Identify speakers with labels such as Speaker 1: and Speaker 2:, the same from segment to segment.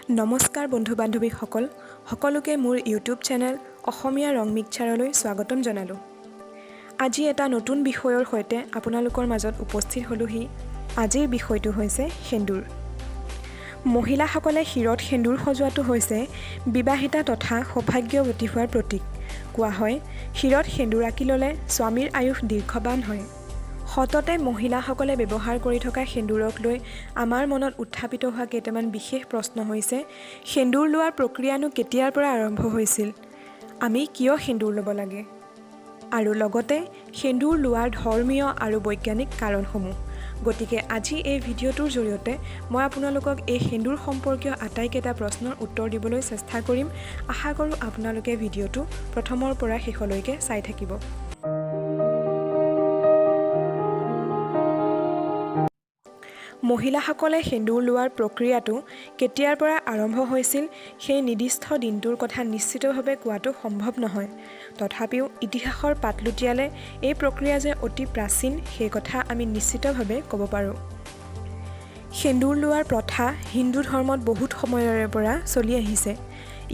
Speaker 1: নমস্কাৰ বন্ধু বান্ধৱীসকল, সকলোকে মোৰ ইউটিউব চেনেল অসমীয়া ৰং মিক্সাৰলৈ স্বাগতম জনালোঁ। আজি এটা নতুন বিষয়ৰ সৈতে আপোনালোকৰ মাজত উপস্থিত হ'লোহি। আজিৰ বিষয়টো হৈছে সেন্দুৰ। মহিলাসকলে শিৰত সেন্দুৰ সজোৱাটো হৈছে বিবাহিতা তথা সৌভাগ্যৱতী হোৱাৰ প্ৰতীক। কোৱা হয়, শিৰত সেন্দুৰ আঁকি ল'লে স্বামীৰ আয়ুস দীৰ্ঘৱান হয়। সততে মহিলাসকলে ব্যৱহাৰ কৰি থকা সেন্দুৰক লৈ আমাৰ মনত উত্থাপিত হোৱা কেইটামান বিশেষ প্ৰশ্ন হৈছে: সেন্দুৰ লোৱাৰ প্ৰক্ৰিয়ানো কেতিয়াৰ পৰা আৰম্ভ হৈছিল? আমি কিয় সেন্দুৰ ল'ব লাগে? আৰু লগতে সেন্দুৰ লোৱাৰ ধৰ্মীয় আৰু বৈজ্ঞানিক কাৰণসমূহ। গতিকে আজি এই ভিডিঅ'টোৰ জৰিয়তে মই আপোনালোকক এই সেন্দুৰ সম্পৰ্কীয় আটাইকেইটা প্ৰশ্নৰ উত্তৰ দিবলৈ চেষ্টা কৰিম। আশা কৰোঁ আপোনালোকে ভিডিঅ'টো প্ৰথমৰ পৰা শেষলৈকে চাই থাকিব। মহিলাসকলে সেন্দুৰ লোৱাৰ প্ৰক্ৰিয়াটো কেতিয়াৰ পৰা আৰম্ভ হৈছিল সেই নিৰ্দিষ্ট দিনটোৰ কথা নিশ্চিতভাৱে কোৱাটো সম্ভৱ নহয়। তথাপিও ইতিহাসৰ পাত লুটিয়ালে এই প্ৰক্ৰিয়া যে অতি প্ৰাচীন সেই কথা আমি নিশ্চিতভাৱে ক'ব পাৰোঁ। সেন্দুৰ লোৱাৰ প্ৰথা হিন্দু ধৰ্মত বহুত সময়ৰে পৰা চলি আহিছে।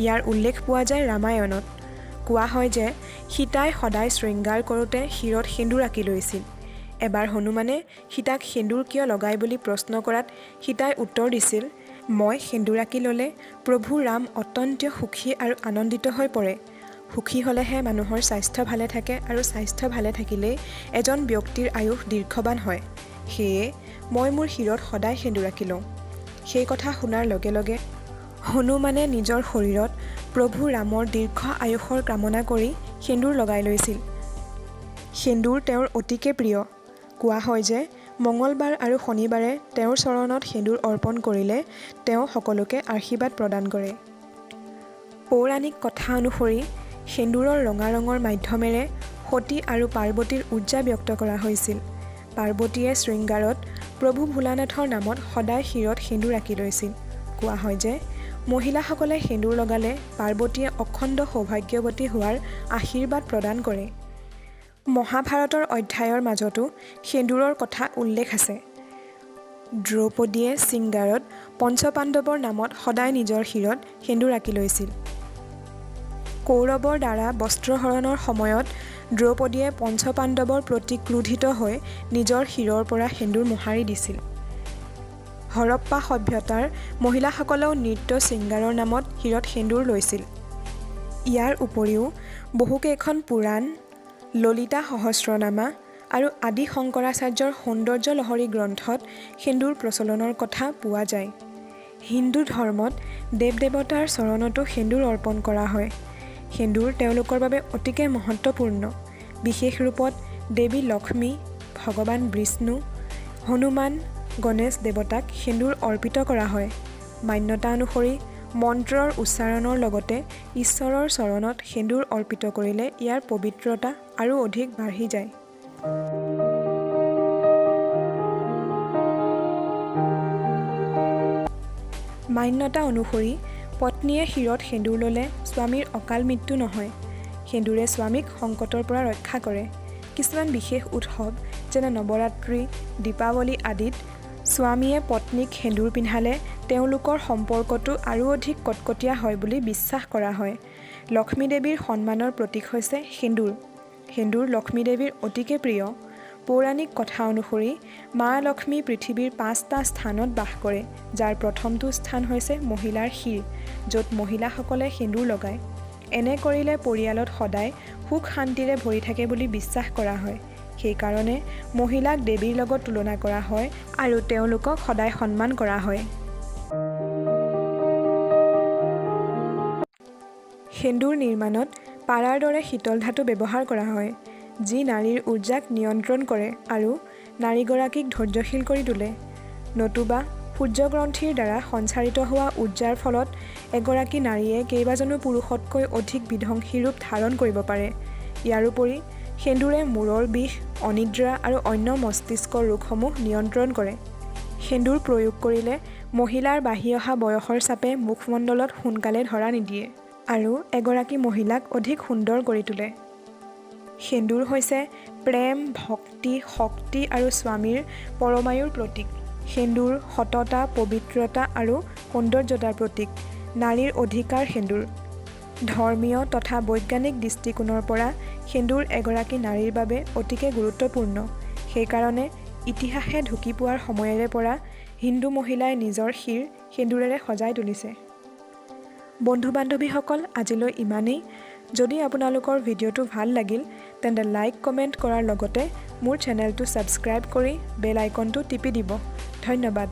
Speaker 1: ইয়াৰ উল্লেখ পোৱা যায় ৰামায়ণত। কোৱা হয় যে সীতাই সদায় শৃংগাৰ কৰোঁতে শিৰত সেন্দুৰ আঁকি লৈছিল। এবাৰ হনুমানে সীতাক সেন্দুৰ কিয় লগাই বুলি প্ৰশ্ন কৰাত সীতাই উত্তৰ দিছিল, মই সেন্দুৰ আঁকি ল'লে প্ৰভু ৰাম অত্যন্ত সুখী আৰু আনন্দিত হৈ পৰে। সুখী হ'লেহে মানুহৰ স্বাস্থ্য ভালে থাকে আৰু স্বাস্থ্য ভালে থাকিলেই এজন ব্যক্তিৰ আয়ুস দীৰ্ঘৱান হয়। সেয়ে মই মোৰ শিৰত সদায় সেন্দুৰ আঁকি লওঁ। সেই কথা শুনাৰ লগে লগে হনুমানে নিজৰ শৰীৰত প্ৰভু ৰামৰ দীৰ্ঘ আয়ুসৰ কামনা কৰি সেন্দুৰ লগাই লৈছিল। সেন্দুৰ তেওঁৰ অতিকে প্ৰিয়। কোৱা হয় যে মঙলবাৰ আৰু শনিবাৰে তেওঁৰ চৰণত সেন্দুৰ অৰ্পণ কৰিলে তেওঁ সকলোকে আশীৰ্বাদ প্ৰদান কৰে। পৌৰাণিক কথা অনুসৰি সেন্দুৰৰ ৰঙা ৰঙৰ মাধ্যমেৰে সতী আৰু পাৰ্বতীৰ উৰ্জা ব্যক্ত কৰা হৈছিল। পাৰ্বতীয়ে শৃংগাৰত প্ৰভু ভোলানাথৰ নামত সদায় শিৰত সেন্দুৰ আঁকি লৈছিল। কোৱা হয় যে মহিলাসকলে সেন্দুৰ লগালে পাৰ্বতীয়ে অখণ্ড সৌভাগ্যৱতী হোৱাৰ আশীৰ্বাদ প্ৰদান কৰে। মহাভাৰতৰ অধ্যায়ৰ মাজতো সেন্দুৰৰ কথা উল্লেখ আছে। দ্ৰৌপদীয়ে শৃংগাৰত পঞ্চপাণ্ডৱৰ নামত সদায় নিজৰ শিৰত সেন্দুৰ আঁকি লৈছিল। কৌৰৱৰ দ্বাৰা বস্ত্ৰহৰণৰ সময়ত দ্ৰৌপদীয়ে পঞ্চপাণ্ডৱৰ প্ৰতি ক্ৰোধিত হৈ নিজৰ শিৰৰ পৰা সেন্দুৰ মোহাৰি দিছিল। হৰপ্পা সভ্যতাৰ মহিলাসকলেও নৃত্য শৃংগাৰৰ নামত শিৰত সেন্দুৰ লৈছিল। ইয়াৰ উপৰিও বহুকেইখন পুৰাণ, ললিতা সহস্ৰনামা আৰু আদি শংকৰাচাৰ্যৰ সৌন্দৰ্য লহৰী গ্ৰন্থত সেন্দুৰ প্ৰচলনৰ কথা পোৱা যায়। হিন্দু ধৰ্মত দেৱ দেৱতাৰ চৰণতো সেন্দুৰ অৰ্পণ কৰা হয়। সেন্দুৰ তেওঁলোকৰ বাবে অতিকে মহত্বপূৰ্ণ। বিশেষ ৰূপত দেৱী লক্ষ্মী, ভগৱান বিষ্ণু, হনুমান, গণেশ দেৱতাক সেন্দুৰ অৰ্পিত কৰা হয়। মান্যতা অনুসৰি মন্ত্ৰৰ উচ্চাৰণৰ লগতে ঈশ্বৰৰ চৰণত সেন্দুৰ অৰ্পিত কৰিলে ইয়াৰ পবিত্ৰতা আৰু অধিক বাঢ়ি যায়। মান্যতা অনুসৰি পত্নীয়ে শিৰত সেন্দুৰ ল'লে স্বামীৰ অকাল মৃত্যু নহয়। সেন্দুৰে স্বামীক সংকটৰ পৰা ৰক্ষা কৰে। কিছুমান বিশেষ উৎসৱ যেনে নৱৰাত্ৰি, দীপাৱলী আদিত স্বামীয়ে পত্নীক সেন্দুৰ পিন্ধালে তেওঁলোকৰ সম্পৰ্কটো আৰু অধিক কটকটীয়া হয় বুলি বিশ্বাস কৰা হয়। লক্ষ্মী দেৱীৰ সন্মানৰ প্ৰতীক হৈছে সেন্দুৰ। সেন্দুৰ লক্ষ্মী দেৱীৰ অতিকে প্ৰিয়। পৌৰাণিক কথা অনুসৰি মা লক্ষ্মী পৃথিৱীৰ 5টা স্থানত বাস কৰে, যাৰ প্ৰথমটো স্থান হৈছে মহিলাৰ শিৰ, য'ত মহিলাসকলে সেন্দুৰ লগায়। এনে কৰিলে পৰিয়ালত সদায় সুখ শান্তিৰে ভৰি থাকে বুলি বিশ্বাস কৰা হয়। সেইকাৰণে মহিলাক দেৱীৰ লগত তুলনা কৰা হয় আৰু তেওঁলোকক সদায় সন্মান কৰা হয়। সেন্দুৰ নিৰ্মাণত পাৰাৰ দৰে শীতল ধাতু ব্যৱহাৰ কৰা হয়, যি নাৰীৰ উৰ্জাক নিয়ন্ত্ৰণ কৰে আৰু নাৰীগৰাকীক ধৈৰ্যশীল কৰি তোলে। নতুবা সূৰ্যগ্ৰন্থিৰ দ্বাৰা সঞ্চাৰিত হোৱা উৰ্জাৰ ফলত এগৰাকী নাৰীয়ে কেইবাজনো পুৰুষতকৈ অধিক বিধ্বংসী ৰূপ ধাৰণ কৰিব পাৰে। ইয়াৰোপৰি সেন্দুৰে মূৰৰ বিষ, অনিদ্ৰা আৰু অন্য মস্তিষ্কৰ ৰোগসমূহ নিয়ন্ত্ৰণ কৰে। সেন্দুৰ প্ৰয়োগ কৰিলে মহিলাৰ বাঢ়ি অহা বয়সৰ চাপে মুখমণ্ডলত সোনকালে ধৰা নিদিয়ে আৰু এগৰাকী মহিলাক অধিক সুন্দৰ কৰি তোলে। সেন্দুৰ হৈছে প্ৰেম, ভক্তি, শক্তি আৰু স্বামীৰ পৰমায়ুৰ প্ৰতীক। সেন্দুৰ সততা, পবিত্ৰতা আৰু সৌন্দৰ্যতাৰ প্ৰতীক। নাৰীৰ অধিকাৰ সেন্দুৰ। ধৰ্মীয় তথা বৈজ্ঞানিক দৃষ্টিকোণৰ পৰা সেন্দুৰ এগৰাকী নাৰীৰ বাবে অতিকে গুৰুত্বপূৰ্ণ। সেইকাৰণে ইতিহাসে ঢুকি পোৱাৰ সময়ৰে পৰা হিন্দু মহিলাই নিজৰ শিৰ সেন্দুৰেৰে সজাই তুলিছে। বন্ধু-বান্ধৱীসকল, আজিলৈ ইমানেই। যদি আপোনালোকৰ ভিডিঅ'টো ভাল লাগিল তেন্তে লাইক কমেণ্ট কৰাৰ লগতে মোৰ চেনেলটো ছাবস্ক্ৰাইব কৰি বেল আইকনটো টিপি দিব। ধন্যবাদ।